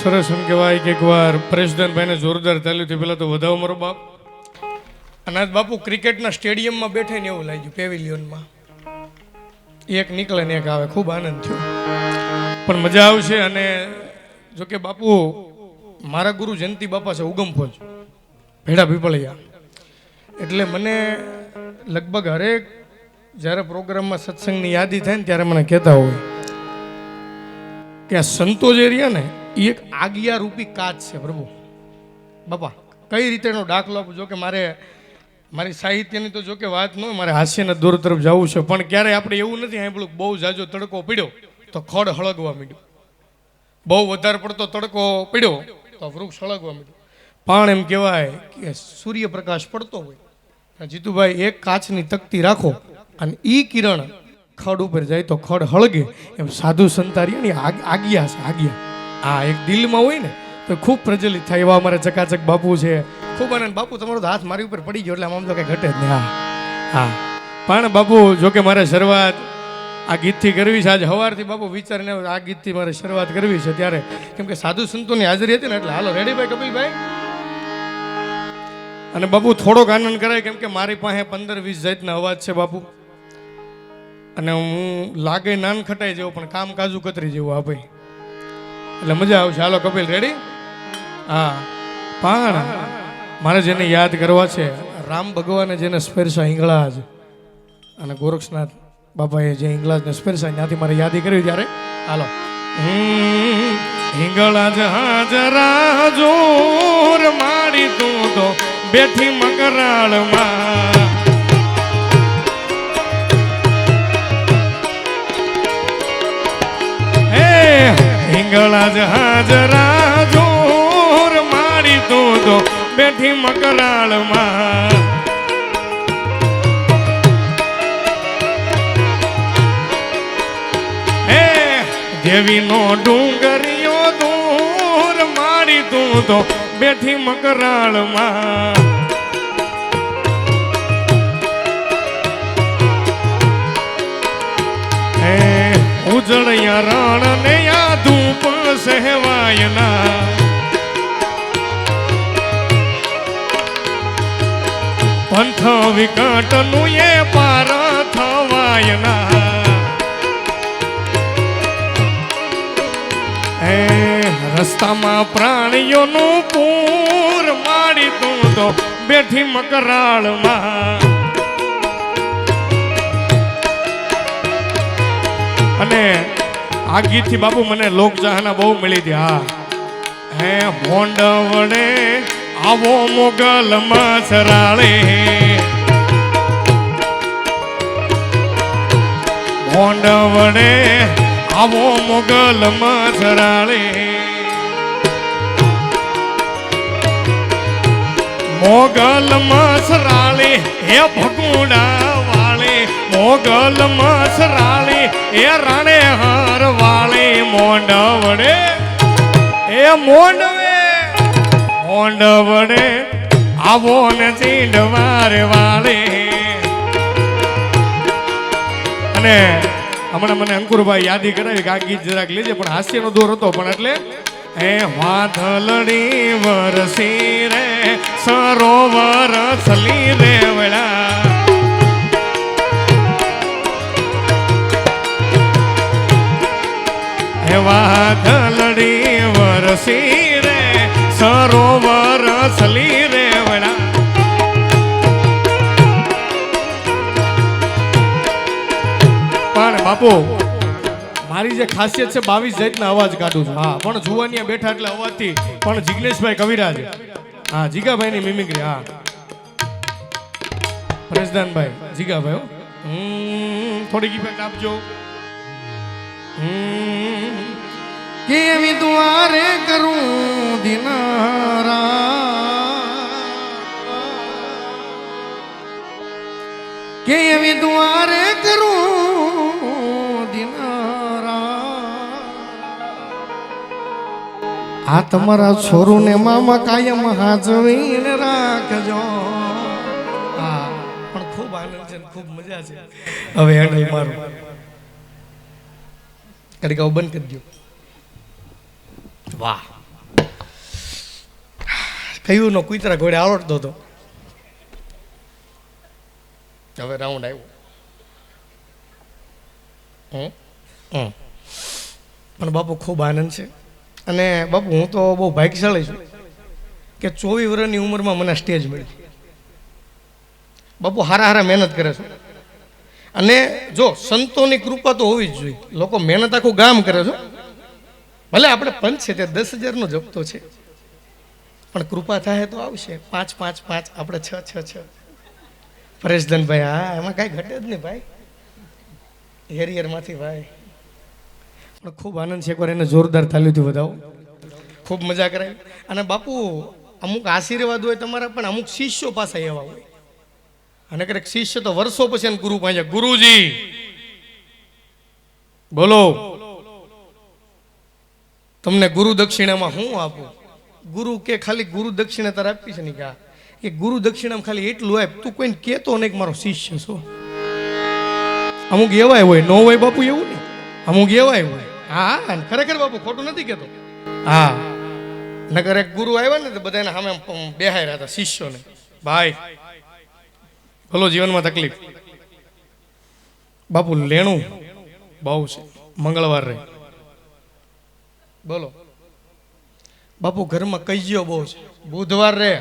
સરસ એમ કહેવાય કે એકવાર પરેશદાનભાઈને જોરદાર તાલીથી પહેલાં તો વધાવો મારો બાપ. અને આજ બાપુ ક્રિકેટના સ્ટેડિયમમાં બેઠે ને એવું લાગ્યું, પેવિલિયનમાં એક નીકળે ને એક આવે. ખૂબ આનંદ થયો, પણ મજા આવશે. અને જોકે બાપુ મારા ગુરુ જયંતિ બાપા છે ઉગમફોજ ભેડા પીપળિયા, એટલે મને લગભગ હરેક જ્યારે પ્રોગ્રામમાં સત્સંગની યાદી થાય ને ત્યારે મને કહેતા હોય કે આ સંતો જે રહ્યા ને એ એક આજ્ઞા રૂપી કાચ છે. પ્રભુ બાપા કઈ રીતે એનો દાખલો આપજો કે મારી સાહિત્યની તો જો કે વાત ન હોય, મારે હાસ્યના દોર તરફ જવું છે, પણ ક્યારેય આપણે એવું નથી સાંભળ્યું બહુ જાજો તડકો પડ્યો તો ખડ હળગવા માંડ્યું, બહુ વધારે પડતો તડકો પડ્યો તો વૃક્ષ હળગવા માંડ્યું. પણ એમ કહેવાય કે સૂર્યપ્રકાશ પડતો હોય, જીતુભાઈ એક કાચની તકતી રાખો અને એ કિરણ ખડ ઉપર જાય તો ખડ હળગે. એમ સાધુ સંતારીની આજ્ઞા છે, આજ્ઞા. હા, એક દિલમાં હોય ને તો ખૂબ પ્રજ્વલિત થાય. એવા અમારે ચકાચક બાપુ છે. ખૂબ આનંદ. બાપુ તમારો તો હાથ મારી ઉપર પડી ગયો એટલે આમ તો કંઈ ઘટે જ નહીં. હા હા, પણ બાપુ જોકે મારે શરૂઆત આ ગીતથી કરવી છે. આજે સવારથી બાપુ વિચારીને આ ગીતથી મારે શરૂઆત કરવી છે ત્યારે, કેમ કે સાધુ સંતોની હાજરી હતી ને એટલે હાલો રેડી ભાઈ કપિલભાઈ. અને બાપુ થોડોક આનંદ કરાય કેમ કે મારી પાસે 15-20 જાતના અવાજ છે બાપુ, અને હું લાગે નાન ખટાઈ જેવો પણ કામ કાજુ કતરી જેવું આ ભાઈ, એટલે મજા આવશે. હાલો કપિલ રેડી? હા, પણ મારે જેને યાદ કરવા છે, રામ ભગવાને જેને સ્પર્શા હિંગળાજ અને ગોરક્ષનાથ બાપાએ જે હિંગળાજને સ્પર્શા ત્યાંથી મારે યાદી કરવી ત્યારે હાલો. હિંગળાજ હાજરા જોર મારી તું તો બેઠી મકરાળમાં, હિંગળાજ હાજરા જોર મારી તું તો બેઠી મકરાળમાં. દેવીનો ડુંગરિયો દૂર મારી તું તો બેઠી મકરાળમાં. ઉજળિયા રણ ને આ ધૂપ સહેવાયના, પંથ વિકટનું એ પાર થવાયના. રસ્તામાં પ્રાણીઓનું પૂર મારી તું તો બેઠી મકરાળમાં. અને આ ગીતથી બાપુ મને લોકચાહના બહુ મળી હતી. હા, હે મોંડ વડે આવો મોગલ મસરાળે, મોંડ વડે આવો મોગલ મસરાળે, મોગલ મસરાળે હે ભગુડા વાળે, મોગલ મસરાળે એ રાણે હાર વાળે. મોંડ વડે એ મોંડવે મોંડ વડે આવો ને ચીંડવાર વાળે. અને હમણાં મને અંકુરભાઈ યાદી કરાવી કે આ ગીત જરાક લેજે, પણ હાસ્યનો દોર હતો. પણ એટલે હે વાદળડી વરસી રે સરોવર છલી રે વડા, હે વાદળડી વરસી રે સરોવર છલી રે વડા. પણ બાપુ મારી જે ખાસિયત છે 22 જાતના અવાજ કાઢું છું. હા, પણ જુવાનિયા બેઠા એટલે અવાજથી પણ જિગ્નેશભાઈ કવિરાજ, હા જીગાભાઈની મિમિક્રી. હા, પરેશદાનભાઈ જીગાભાઈ થોડીક ઇફેક્ટ આપજો. કેવી દ્વારે કરું દિનારા, કેવી દ્વારે કરું દિનારા. આ તમારા છોરું ને મામા કાયમ હાજવીને રાખજો. હા, પણ ખૂબ આનંદ છે, ખૂબ મજા છે. હવે હેન્ડલ મારું કરી બંધ કરી દો. વાહ કયું નો કુતરા ઘોડે આવડતો હતો. હવે રાઉન્ડ આવ્યો. પણ બાપુ ખૂબ આનંદ છે. અને બાપુ હું તો બહુ ભાગ્યશાળી છું કે 24 વર્ષની ઉંમરમાં મને સ્ટેજ મળી. બાપુ હારા મહેનત કરે છે. અને જો સંતોની કૃપા તો હોવી જ જોઈએ. લોકો મહેનત આખું ગામ કરે છે. ભલે આપણે પંચ છે તે 10,000નો જપતો છે, પણ કૃપા થાય તો આવશે. 5 5 5 આપણે 6 6 6. પરેશધનભાઈ, હા એમાં કાંઈ ઘટે જ નહીં ભાઈ, હેરિયરમાંથી ભાઈ. પણ ખૂબ આનંદ છે. એકવાર એને જોરદાર તાલીઓથી વધાવો. ખૂબ મજા કરાવી. અને બાપુ અમુક આશીર્વાદ હોય તમારા, પણ અમુક શિષ્યો પાસે એવા હોય. અને ક્યારેક શિષ્ય તો વર્ષો પછી એને ગુરુ પાસે, ગુરુજી બોલો તમને ગુરુ દક્ષિણામાં હું આપું. ગુરુ કે ખાલી ગુરુ દક્ષિણા તારે આપી છે ને કે ગુરુ દક્ષિણામાં ખાલી એટલું આપ, તું કોઈને કહેતો નહીં કે મારો શિષ્ય છો. અમુક એવાય હોય, ન હોય બાપુ એવું નહીં, અમુક એવાય હોય. હા ખરેખર બાપુ ખોટું નથી કહેતો. હા નગર એક ગુરુ આવ્યા ને તો બધાને સામે બેહાઈ રહ્યા હતા શિષ્યોને, ભાઈ બોલો જીવનમાં તકલીફ. બાપુ લેણું બહુ છે, મંગળવાર રહે બોલો. બાપુ ઘરમાં કજિયો બહુ છે, બુધવાર રે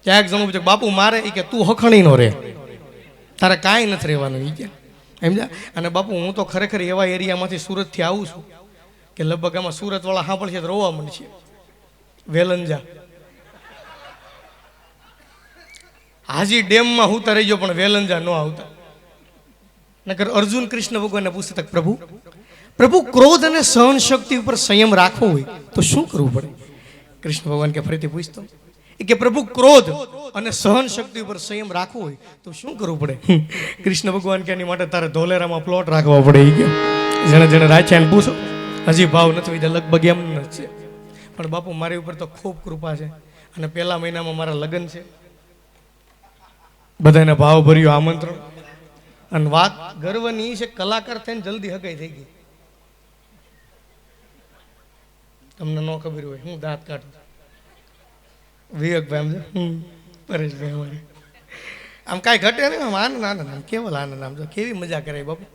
ક્યાંક જમવું છે. બાપુ મારે એ કે તું હખણી નો રે, તારે કાંઈ નથી રહેવાનું એ કે સમજા. અને બાપુ હું તો ખરેખર એવા એરિયામાંથી સુરતથી આવું છું કે લગભગ આમાં સુરત વાળા સાંભળશે તો રોવા મળશે. વેલંજા હાજી ડેમમાં હુતા રહી ગયો, પણ વેલંજા ન આવતા. નકર અર્જુન કૃષ્ણ ભગવાનને પૂછતા પ્રભુ પ્રભુ ક્રોધ અને સહન શક્તિ ઉપર સંયમ રાખવો હોય તો શું કરવું પડે? કૃષ્ણ ભગવાન કે ફરીથી પૂછતો કે પ્રભુ ક્રોધ અને સહન શક્તિ ઉપર સંયમ રાખવો હોય તો શું કરવું પડે? કૃષ્ણ ભગવાન કે એની માટે તારે ધોલેરામાં પ્લોટ રાખવા પડે. એ કે જેને જેને રાખ્યા ને પૂછો, હજી ભાવ નથી વિધા, લગભગ એમ જ છે. પણ બાપુ મારી ઉપર તો ખૂબ કૃપા છે. અને પહેલા મહિનામાં મારા લગ્ન છે, બધાને ભાવ ભર્યું આમંત્રણ. અને વાત ગર્વની છે, કલાકાર થઈને જલ્દી હગાઈ થઈ ગઈ. તમને ન ખબર હોય, હું દાંત કાઢું. વિવેકભાઈ આમ પરેશભાઈ અમારે આમ કાંઈ ઘટે નહીં, આમ આનંદ આમ કેવલ આનંદ. આમ જો કેવી મજા કરાય બાપુ,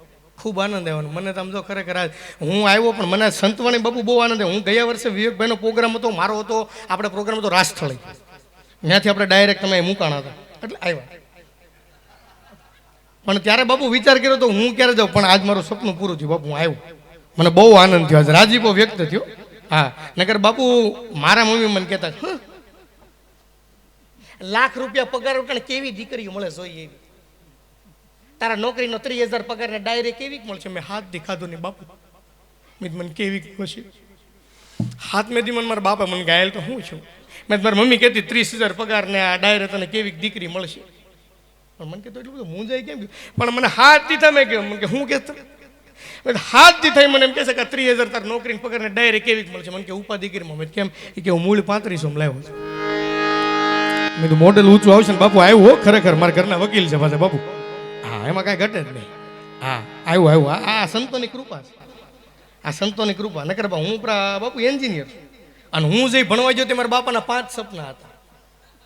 ખૂબ આનંદ આવ્યો. મને તો આમ જો ખરેખર હું આવ્યો પણ મને સંતવાણી બાપુ બહુ આનંદ આવ્યો. હું ગયા વર્ષે વિવેકભાઈનો પ્રોગ્રામ હતો, મારો હતો, આપણે પ્રોગ્રામ હતો રાસથળી, ત્યાંથી આપણે ડાયરેક્ટ તમે મૂકાણા હતા એટલે આવ્યા. પણ ત્યારે બાપુ વિચાર કર્યો તો હું ક્યારે જાઉં, પણ આજ મારું સપનું પૂરું થયું બાપુ, હું આવ્યો. મને બહુ આનંદ થયો, આજ રાજીપો વ્યક્ત થયો. હા નકર બાપુ મારા મમ્મી મને કહેતા લાખ રૂપિયા પગાર ઉઠાણે કેવી દીકરીઓ મળે જોઈએ એવી, તારા નોકરીનો 30,000 પગાર ને ડાયરેક્ટ કેવી મળશે? મેં હાથ દેખાતો નહીં બાપુ, મને કેવી મળશે? હાથ મેં મને મારા બાપા મને ગાયેલ તો હું છું. મેં મારી મમ્મી કહેતી 30,000 પગાર ને આ ડાયરેક્ટ તને કેવી દીકરી મળશે? પણ મને કહેતો એટલું બધું મૂંઝાઈ કેમ? પણ મને હાથ દીધા મેં કહ્યું, મને કે હું કહેતો હાથ દીધા મને એમ કહે છે કે 30,000 તાર નોકરી પગાર ને ડાયરેક્ટ કેવી મળશે? મને કે ઉપાધિ કરીમાં. મેં કેમ? એ કે હું મૂળ 3500 લાવ્યો છું. મેં તો મોડેલ ઊંચું આવશે ને બાપુ આવ્યું હો, ખરેખર મારા ઘરના વકીલ છે પાછા બાપુ. હા એમાં કાંઈ ઘટે જ નહીં. હા આવ્યું. આ સંતોની કૃપા છે, આ સંતોની કૃપા. નકર હું બાપુ એન્જિનિયર, અને હું જે ભણવા ગયો તે મારા બાપાના 5 સપના હતા.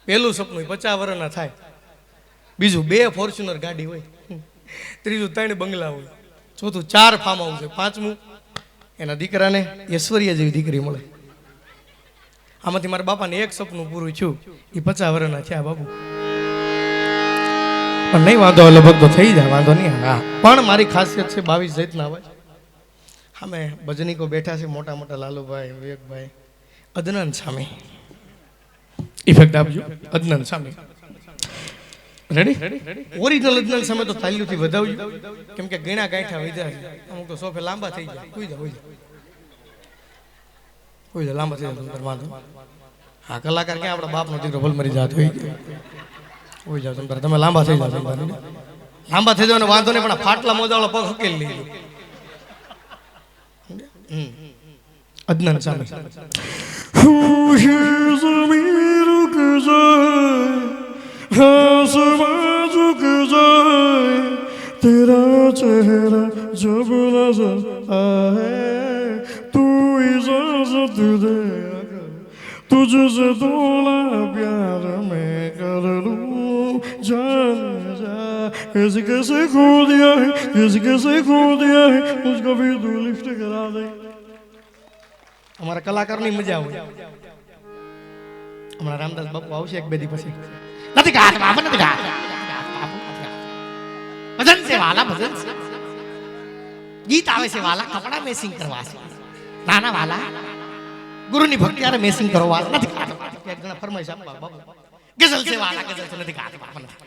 પહેલું સપનું 50 વર્ષના થાય, બીજું 2 ફોર્ચ્યુનર ગાડી હોય, ત્રીજું 3 બંગલા હોય, ચોથું 4 ફાર્મ હાઉસ હોય, પાંચમું એના દીકરાને ઐશ્વર્યા જેવી દીકરી મળે. આમાંથી મારા બાપાને એક સપનું પૂરું થયું, એ 50 વર્ષના થયા બાપુ. પણ નહીં વાંધો, લગભગ તો થઈ જાય, વાંધો નહીં. હા પણ મારી ખાસિયત છે 22 જાતના અવાજ. અમે ભજનીકો બેઠા છે, મોટા મોટા લાલુભાઈ, વિવેકભાઈ, અદનાન સામે ઇફેક્ટ આપજો. અદનાન સામે રેડી? ઓરિજિનલ અદનાન સામે તો તાલીઓથી વધાવજો, કેમ કે ગીણા ગાંઠા વધ્યા છે. અમુક તો સોફે લાંબા થઈ જાય. કોઈ જા લાંબા થઈ જાય વાંધો. હા કલાકાર ક્યાં આપણા બાપનો દીકરો ભલ મરી જાત હોય જાવ તમે લાંબા થઈ જાવ. લાંબા થઈ જાવ વાંધો નહીં, પણ ફાટલા મોજાવાળો પગ હકેલી લેજો. અદનાન સામે तेरा चेहरा जब नजर आए तू इजाजत दे, तू तुझसे थोड़ा प्यार मैं कर लूं जान जा कैसे कैसे खो दिया है कैसे कैसे खो दिया है मुझको भी तू लिफ्ट करा दे हमारा कलाकारोની મજા આવે હમણાં રામદાસ બાપુ આવશે એક બે દી પછી નથી ગાત બાપા નથી ગાત ભજન છે વાલા ભજન છે ગીત આવે છે વાલા કપડા મેસિંગ કરવા છે નાના વાલા ગુરુની ભક્તિ આરે મેસિંગ કરો વાલા નથી ગાત એક જણા ફરમાઈશ આપવા બાપુ ગઝલ છે વાલા ગઝલ છે નથી ગાત બાપા નથી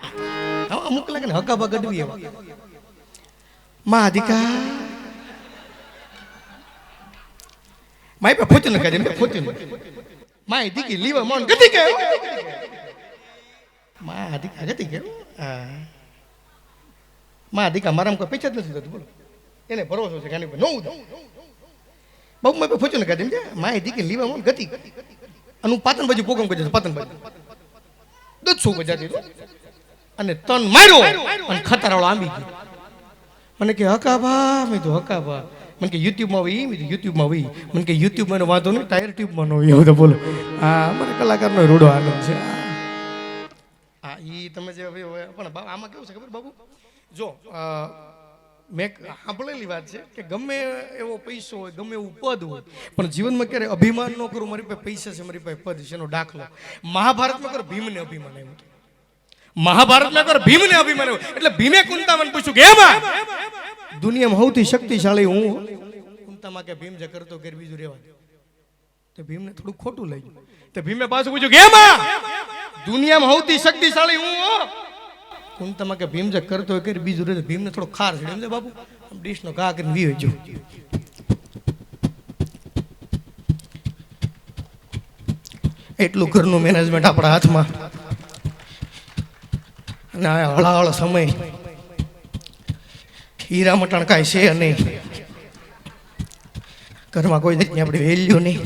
અમુક લાગે ને હકા બગડવી એવા માં અધિકાર માય પે ફોટો ન કરે મે ફોટો માય દીકી લીવા મન ગતિ કે માં અધિકાર ગતિ કે માં અધિકાર મારામ કોઈ પૈસા જ નથી થતું બોલો એને ભરોસો છે કે આની પર નો ઉદા બાપુ મેં ફોટો ન કરે માય દીકી લીવા મન ગતિ અનુ પાતન બાજુ પોગમ કરી પાતન બાજુ દૂધ સુ બજાતી અને તન માર્યો અને ખતરાવાળો આંબી ગયો મને કે હકાબા મેં તો હકાબા મને કે યુટ્યુબ માં આવી મેં યુટ્યુબ માં આવી મને કે યુટ્યુબ માં વાંધો નહીં ટાયર ટ્યુબ માં નો એવું તો બોલો હા મને કલાકારનો રૂડો આનંદ છે હા ઈ તમે જે પણ આમાં કેવું છે ખબર બાબુ જો મેં સાંભળેલી વાત છે કે ગમે એવો પૈસો હોય ગમે એવું પદ હોય પણ જીવનમાં ક્યારે અભિમાન ન કરું મારી પાસે પૈસા છે મારી પાસે પદ છે એનો દાખલો મહાભારતમાં કરો ભીમને અભિમાન આવ્યું મહાભારતમાં કરો ભીમને અભિમાન આવ્યું એટલે ભીમે કુંતામાને પૂછ્યું કે એમાં દુનિયામાં સૌથી શક્તિશાળી હું કુંતામાં કે ભીમ જે કરતો કે બીજું રહેવા દે તો ભીમને થોડું ખોટું લાગ્યું તો ભીમે પાછું પૂછ્યું કે એમાં દુનિયામાં સૌથી શક્તિશાળી હું કુંતામાં કે ભીમ જે કરતો કે બીજું રહે ભીમને થોડો ખાર છે સમજે બાપુ ડીશનો ઘા કરીને વી જો એટલું ઘરનું મેનેજમેન્ટ આપણા હાથમાં અને આ હળાહળ સમય હીરા મટાણ કાંઈ છે નહીં ઘરમાં કોઈ નથી આપણી વેલ્યુ નહીં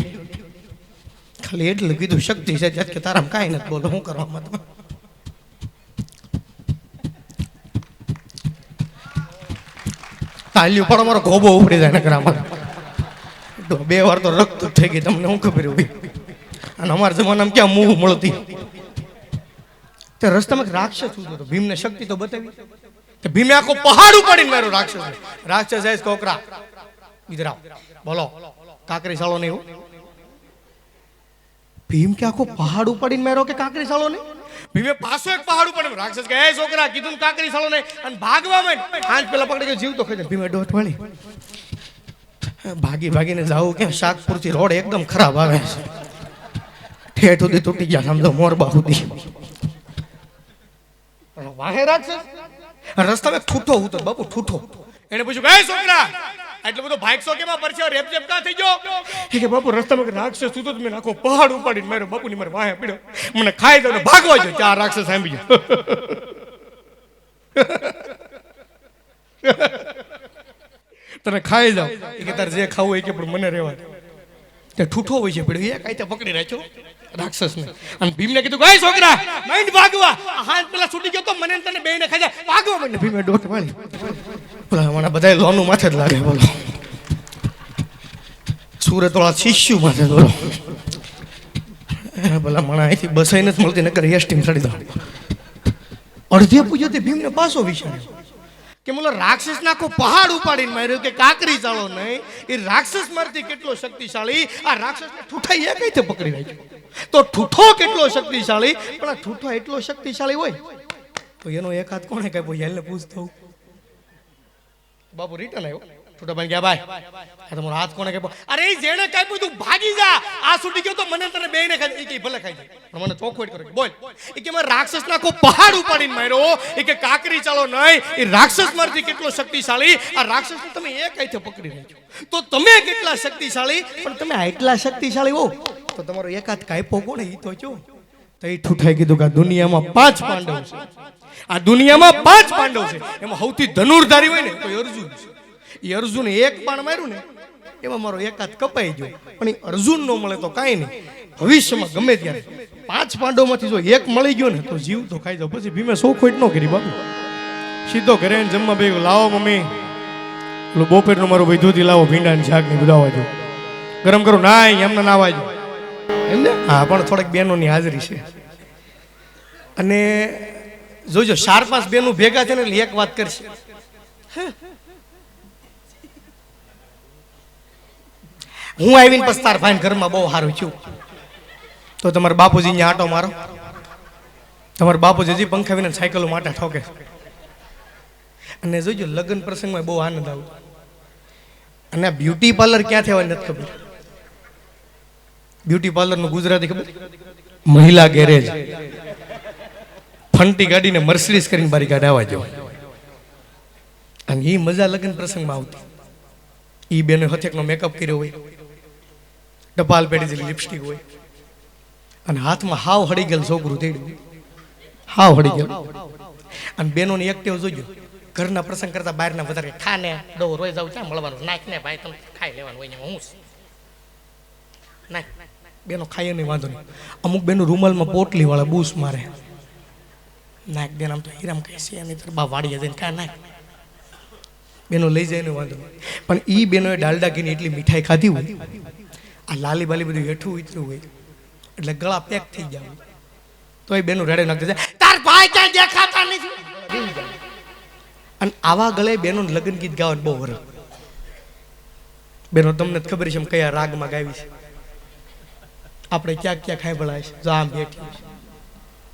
ખાલી એટલું કીધું શક્તિ છે ત્યાં કે તારામાં કાંઈ નથી બોલો શું કરવામાં તમે તાલ્યું પણ અમારો ગોબો ઉપડી જાય નગરામાં 2 વાર તો રક્ત થઈ ગઈ તમને શું ખબર હોય અને અમારા જમાનામાં ક્યાં મૂવ મળતી તે રસ્તામાં રાક્ષસ ઉતર્યો હતો ભીમને શક્તિ તો બતાવી કે ભીમે આખો પહાડ ઉપાડીને માર્યો રાક્ષસ જાય કોકરા ઇધર આવ બોલો કાકરી સાળો નહીં ભીમ કે આખો પહાડ ઉપાડીને માર્યો કે કાકરી સાળો નહીં ભીમે પાછો એક પહાડ ઉપાડ્યો રાક્ષસ કે એ છોકરા કીધું કાકરી સાળો નહીં અને ભાગવા માંડ આજ પેલા પકડી ગયો જીવ તો ખાઈ ભીમે દોટ વાળી ભાગી ભાગીને જાવ કે શાકપુર થી રોડ એકદમ ખરાબ આવે છે ઠેઠ સુધી તૂટી ગયા સમજો મોરબા સુધી વાહે રાક્ષસ રસ્તામાં ઠૂઠો ઉતર બાપુ ઠૂઠો એને પૂછ્યું કે છોકરા એટલો બધો ભાગશો કેમાં પરછો રેપ જેપ કા થઈ ગયો કે બાપુ રસ્તામાં રાક્ષસ ઉતો તો મેં આખો પહાડ ઉપાડીને મારો બાપુની મારે વાહે પીડ્યો મને ખાઈ દો ને ભાગવા જો ચાર રાક્ષસ સાંભળી ગયો તને ખાઈ જાવ કે તારે જે ખાવું હોય કે પણ મને રહેવા દે તે ઠૂઠો હોય છે પડ્યો એક આઈતે પકડી રાખ્યો રાક્ષસને અને ભીમને કીધું કે છોકરા માઈન્ડ ભાગવા હાથ પેલા છૂટી ગયો તો મને તને બેયને ખાઈ જાય ભાગવા મને ભીમે દોટ વાળી પેલા મને બધા લોનું માથે જ લાગે બોલો સુરત વાળા શિષ્યુ માથે બોલો ભલા મને અહીંથી બસાઈ નથી મળતી નકર એસટી ચડી દો અડધે પૂછ્યો તે ભીમને પાછો વિચાર્યો કે મોલો રાક્ષસ નાખો પહાડ ઉપાડીને માર્યો કે કાકરી ચાળો નહીં એ રાક્ષસ મારથી કેટલો શક્તિશાળી આ રાક્ષસને ઠૂઠાઈ એ કઈ પકડી રાખ્યો તો ઠૂઠો કેટલો શક્તિશાળી પણ આ ઠૂઠો એટલો શક્તિશાળી હોય તો એનો એક હાથ કોણે કાપ્યો હેલને પૂછતો બાપુ રિટર્ન આવ્યો ઠૂઠા ભાઈ ગયા ભાઈ આ તમારો હાથ કોણે કાપ્યો અરે એ જેણે કાપ્યું તું ભાગી જા આ છૂટી ગયો તો મને તને બેયને ખાઈ એ કે ભલે ખાઈ જાય પણ મને ચોખવટ કરો બોલ એ કે મારા રાક્ષસ નાખો પહાડ ઉપાડીને માર્યો એ કે કાકરી ચાલો નહીં એ રાક્ષસ મારથી કેટલો શક્તિશાળી આ રાક્ષસને તમે એક હાથે પકડી રાખ્યો તો તમે કેટલા શક્તિશાળી પણ તમે આટલા શક્તિશાળી હો તો તમારો એક હાથ કાપ્યો કોણે ઈ તો જો તો એ ઠૂઠાઈ કીધું કે આ દુનિયામાં 5 પાંડવ છે આ દુનિયામાં 5 પાંડવ છે એમાં સૌથી ધનુર્ધારી હોય ને તો અર્જુન છે એ અર્જુન એક બાણ માર્યું ને એમાં મારો એક હાથ કપાઈ ગયો પણ એ અર્જુન નો મળે તો કાંઈ નહીં ભવિષ્યમાં ગમે ત્યારે 5 પાંડવમાંથી જો એક મળી ગયો ને તો જીવ તો ખાઈ જાવ પછી ભીમે સોખોટ ન કરી બાપુ સીધો ઘરે જમવા બેગું લાવો મમ્મી પેલું બપોરનું મારું વિધુથી લાવો ભીંડા ને શાક ને બધા આવવા જો ગરમ કરું ના એમને ના આવવા જો એમ ને? હા, પણ થોડીક બહેનોની હાજરી છે. અને જોજો 4-5 બહેનો ભેગા થઈને એટલે એક વાત કરશે. હું આવીને પછી તાર ભાઈ ઘરમાં બહુ સારું છું, તો તમારા બાપુજી અહીંયા આટો મારો. તમારા બાપુજી હજી પંખા વિના સાયકલો માટે ઠોકે. અને જોજો લગ્ન પ્રસંગમાં બહુ આનંદ આવે. અને આ બ્યુટી પાર્લર ક્યાંથી આવે નથી ખબર. બ્યુટી પાર્લરનું ગુજરાતી ખબર? મહિલા ગેરેજ. ફંટી ગાડીને મર્સિડીઝ કરીને બારી કાઢવા જો. અને એ મજા લગ્ન પ્રસંગમાં આવતી. એ બેનો હથેકનો મેકઅપ કર્યો હોય, ટપાલ પેઢી જેવી લિપસ્ટિક હોય, અને હાથમાં હાવ હળી ગયેલ છોકરું તેડ્યું, હાવ હળી ગયેલ. અને બેનોની એક્ટિવ જોજો, ઘરના પ્રસંગ કરતા બહારના વધારે ખાને દો રોઈ જાવ ક્યાં મળવાનું, નાખ ને ભાઈ તમે ખાઈ લેવાનું હોય. હું નાખ બેનો ખાઈએ નહીં, વાંધો નહીં. અમુક બેનો રૂમાલમાં પોટલી વાળા બૂસ મારે, નાખ બેન આમ તો હીરામ કહે છે એની તરફ બા વાડીએ જઈને કાં નાખ. બેનો લઈ જાય ને વાંધો નહીં. પણ એ બેનોએ ડાલડા ઘીની એટલી મીઠાઈ ખાધી હોય, આ લાલી બાલી બધું હેઠું ઉતર્યું હોય એટલે ગળા પેક થઈ જાય, તો એ બેનો રેડે નાખી જાય, તાર ભાઈ ક્યાં દેખાતા નથી. અને આવા ગળે બેનો લગ્ન ગીત ગાવાનું બહુ વરસ. બેનો તમને ખબર છે કયા રાગમાં ગાવી છે, આપણે ક્યાંક ક્યાંક ખાઈ ભળાય છે. જો આમ બેઠી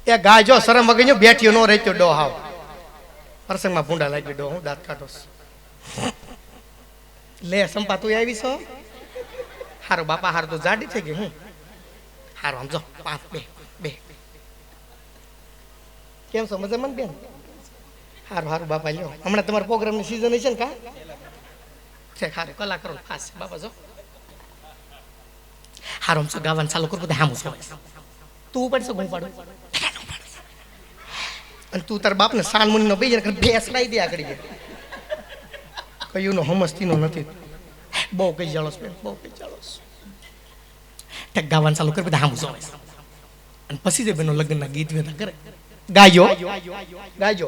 એ ગાજો શરમ વગર બેઠીઓ નો રહેતો ડો હાવ પ્રસંગમાં ભૂંડા લાગી ડો હું દાંત કાઢો લે સંપા તું આવી છો હારું બાપા હારું તો જાડી થઈ ગઈ હું હારું આમ જો 5 2 કેમ છો મજામાં બેન હારું હારું બાપા લ્યો હમણાં તમારા પ્રોગ્રામની સીઝન છે ને કા છે હારું કલાકારો ખાસ બાપા જો હારું આમ ગાવાનું ચાલુ કરું બધા હામું છો તું પડશે હું પાડું અને તું તાર બાપને સાન મુનિનો બેજ ભેંસ લાવી દે આગળ કયું નો હમસ્તીનો નથી બહુ કઈ જાળોસ બેન બહુ કઈ જાળોસ ટેક ગાવાનું ચાલુ કરી બધા હામું છો અને પછી જે બેનો લગ્નના ગીત વેતા કરે ગાયો ગાજો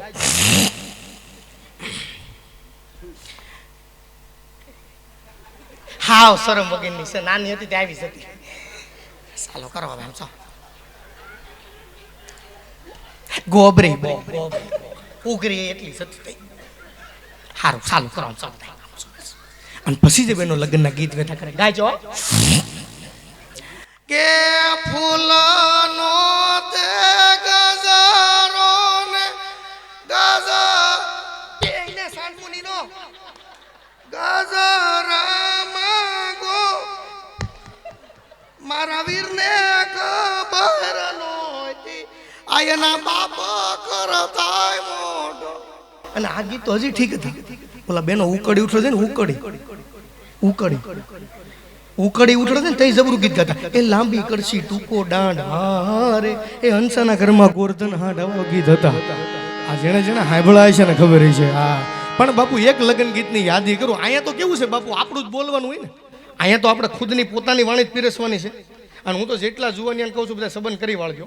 હાવ શરમ વગરની છે નાની હતી તે આવી હતી ચાલો કરો હવે આમ છો ગોબરી બો ઉગરી એટલી સતી થઈ હારું ચાલુ કરો આમ છો અને પછી જે બેનો લગ્નના ગીત વેતા કરે ગાજો કે ફૂલનો તે ગજારો ને ગજા બેને સાનમુનીનો ગજરા માંગો મારા વીરને ખબર નહોતી આયના બાપ કરતાય મોઢો અને આ ગીત તો હજી ઠીક હતી ઓલા બેનો ઉકડી ઉઠો છે ને ઉકડી ઉઠડે ને તઈ જબરું ગીત ગાતા એ લાંબી કડછી ટૂંકો દાંડ હા રે એ હંસાના ઘરમાં ગોરધન હાડ આવો ગીત હતા આ જેને જેને હાંભળાય છે ને ખબર છે હા પણ બાપુ એક લગ્ન ગીતની યાદી કરું અહીંયા તો કેવું છે બાપુ આપણું જ બોલવાનું હોય ને અહીંયા તો આપણે ખુદની પોતાની વાણી જ પીરસવાની છે અને હું તો જેટલા જુવાનિયાને કહું છું બધા સંબંધ કરી વાળજો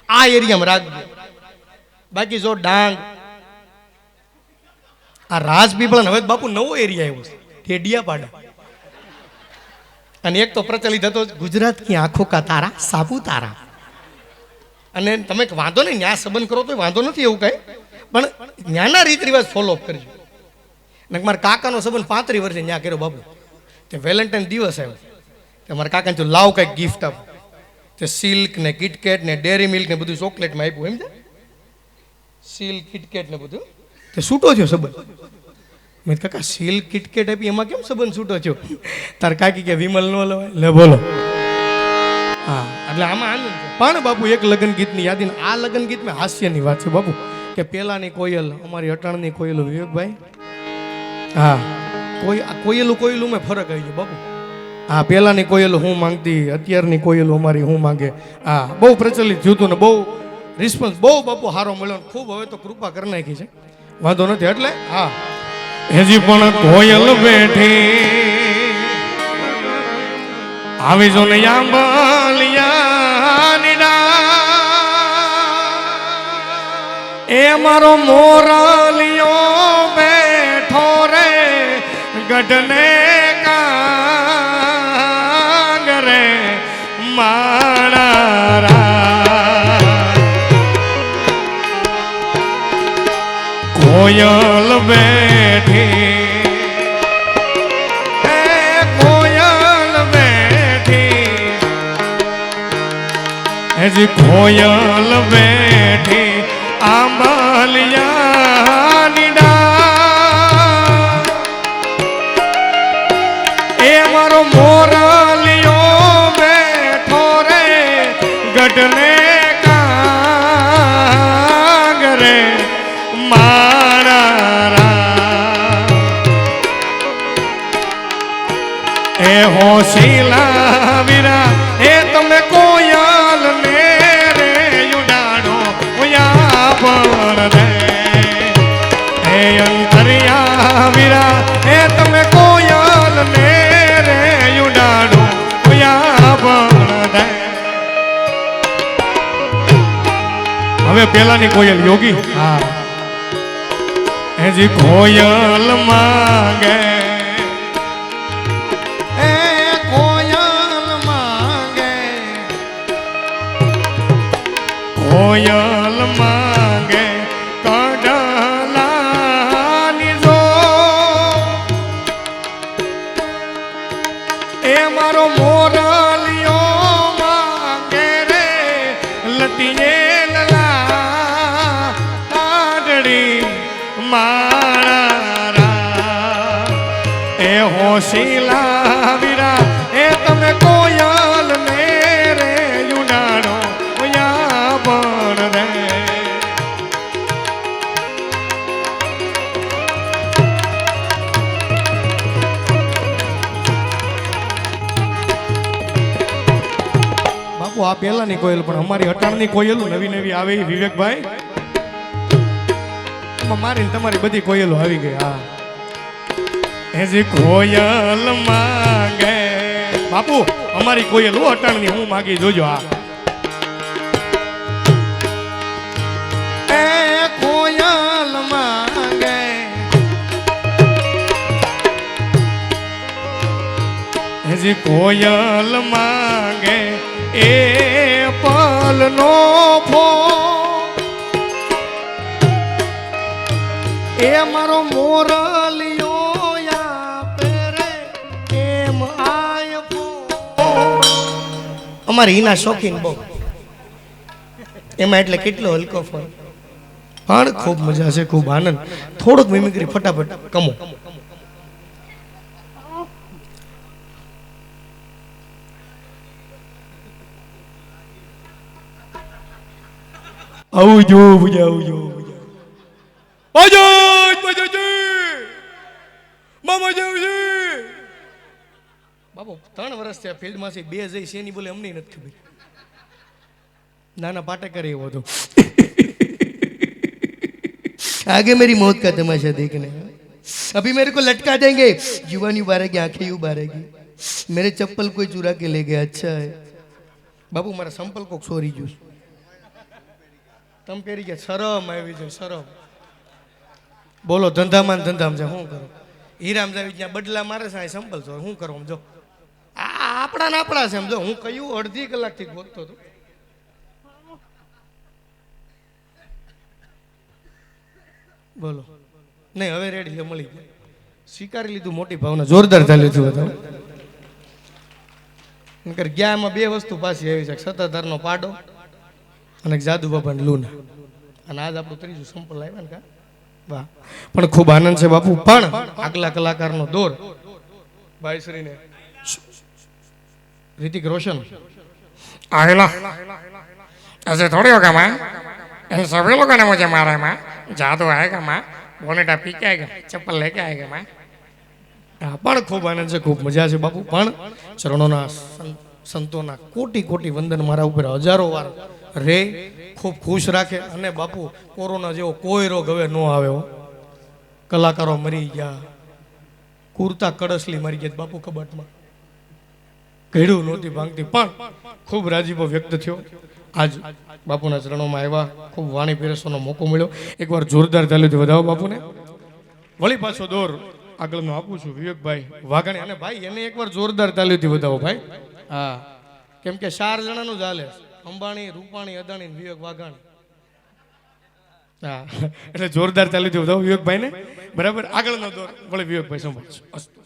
આ એરિયામાં રાખજો બાકી જો ડાંગ આ રાજપીપળા હવે બાપુ નવો એરિયા આવ્યો છે ટેડિયાપાડા અને એક તો પ્રચલિત હતો ગુજરાત કી આંખો કા તારા સાપુતારા અને તમે વાંધો નહીં ન્યા સંબંધ કરો તો વાંધો નથી એવું કઈ પણ ન્યાના રીત રિવાજ ફોલોઅપ કરજો ને મારા કાકાનો સંબંધ 35 વર્ષે ન્યા કર્યો બાપુ તે વેલેન્ટાઇન દિવસ આવ્યો તે મારા કાકાને તો લાવ કંઈક ગિફ્ટ આપ તે સિલ્ક ને કિટકેટ ને ડેરી મિલ્ક ને બધું ચોકલેટમાં આપ્યું એમ છે સિલ્ક કિટકેટ ને બધું તે છૂટો થયો સંબંધ મેં કાકા સિલ્ક કિટકેટ આપી એમાં કેમ સંબંધ છૂટો થયો તાર કાકી કે વિમલ નો લવાય લે બોલો હા એટલે આમાં આનંદ છે પણ બાપુ એક લગ્ન ગીતની યાદી આ લગ્ન ગીતમાં હાસ્યની વાત છે બાપુ કે પેલાની કોયલ અમારી અટાણની કોયલ વિવેકભાઈ હા કોયલું મેં ફરક આવી ગયો બાપુ હા પેલાની કોયલ હું માંગતી અત્યારની કોયલ અમારી હું માંગે હા બહુ પ્રચલિત થયું હતું ને બહુ રિસ્પોન્સ બહુ બાપુ સારો મળ્યો ખૂબ હવે તો કૃપા કરી નાખી છે વાંધો નથી એટલે હા હજી પણ કોયલ બેઠી આવી જો ને એ મારો મોરલિયો બેઠો રે ગઢને કાંગરે મા માણા કોયલ બેઠી કોયલ બેઠી હજી કોયલ બેઠી આંબલિયાની ડાળ એ મારો મોરલિયો બેઠો રે ગઢને કાંગરે એ હોશીલા વીરા એ તમે કોયલ ને રે યુડાડો ઓયા પણ દે એ અંતરિયા વીરા એ તમે કોયલ ને રે યુડાડો ઓયા પણ દે હવે પેલાની કોયલ યોગી હા હજી કોયલ માંગે કોયલ માંગે કડલાની જો એ મારો મોરલિયો માંગે રે લતીએ લાડડી મારા એ હોશીલા વીરા એ તમે કોયલ ને રે યુડાડો બાપુ આ પેલાની કોયલ પણ અમારી અટાણની કોયલ નવી નવી આવે વિવેકભાઈ મારી તમારી બધી કોયલો આવી ગઈ હા હજી કોયલ માંગે બાપુ અમારી કોયલ અટાણની હું માગી જોજો હા કોયલ માંગે હજી કોયલ માંગે એ પલનો ફો એ મારો મોરલિયો આપે રે એમ આય અમારી હિના શોખીન બહુ એમાં એટલે કેટલો હલકો ફોન પણ ખૂબ મજા છે ખૂબ આનંદ થોડોક મિમિક્રી ફટાફટ કમો આવજો આવજો આવજો બાપુ 3 વર્ષ થયા ફિલ્ડમાંથી 2 જઈ શેની બોલે અમને નથી ખબર નાના પાટેકર એવો હતો आगे मेरी मौत का तमाशा देखने अभी मेरे को लटका देंगे जुबान उबारेगी आंखें उबारेगी मेरे चप्पल कोई चुरा के ले गया अच्छा है बाबू मारा संपल को छोरी जूस तम पेरी के शरम આવી છે શરમ બોલો ધંધામાં છે શું કરો હીરામ જાવી ત્યાં બદલા મારે છે સંપલ છો શું કરો જો આ આપણા છે જો હું કયું અડધી કલાકથી ગોતતો હતો બોલો નહીં હવે રેડી છે મળી ગયું સ્વીકારી લીધું મોટી ભાવના જોરદાર ચાલ્યું હતું નકર ગયા એમાં 2 વસ્તુ પાછી આવી છે સત્તાધારનો પાડો અને જાદુ બાબાની લૂના અને આજ આપણું ત્રીજું સંપલ આવ્યા ને કા વાહ પણ ખૂબ આનંદ છે બાપુ પણ આગલા કલાકારનો દોર ભાઈશ્રીને ऋतिक रोशन आहिला ऐसे थोड़ी होगा माँ इन सभी लोगों ने मुझे मारा है माँ जादू आएगा माँ बोनेटा पी के आएगा चप्पल लेके आएगा माँ પણ ખૂબ આનંદ છે ખૂબ મજા છે બાપુ પણ ચરણોના સંતોના કોટી કોટી વંદન મારા ઉપર હજારો વાર રે ખૂબ ખુશ રાખે અને બાપુ કોરોના જેવો કોઈ રોગ હવે ન આવે કલાકારો મરી ગયા કુર્તા કડસલી મરી ગયા બાપુ કબાટમાં ઘડ્યું નહોતી ભાંગતી પણ ખૂબ રાજીપો વ્યક્ત થયો આજ બાપુના ચરણોમાં આવ્યા ખૂબ વાણી પીરસવાનો મોકો મળ્યો એકવાર જોરદાર તાલીથી વધાવો બાપુને વળી પાછો દોર આગળનો આપું છું વિવેકભાઈ વાઘાણી અને ભાઈ એને એકવાર જોરદાર તાલીથી વધાવો ભાઈ હા કેમ કે 4 જણાનું જ હાલે છે. અંબાણી, રૂપાણી, અદાણી ને વિવેક વાઘાણી. હા એટલે જોરદાર તાલીથી વધાવો વિવેકભાઈને. બરાબર, આગળનો દોર વળી વિવેકભાઈ સંભાળશે. અસ્તુ.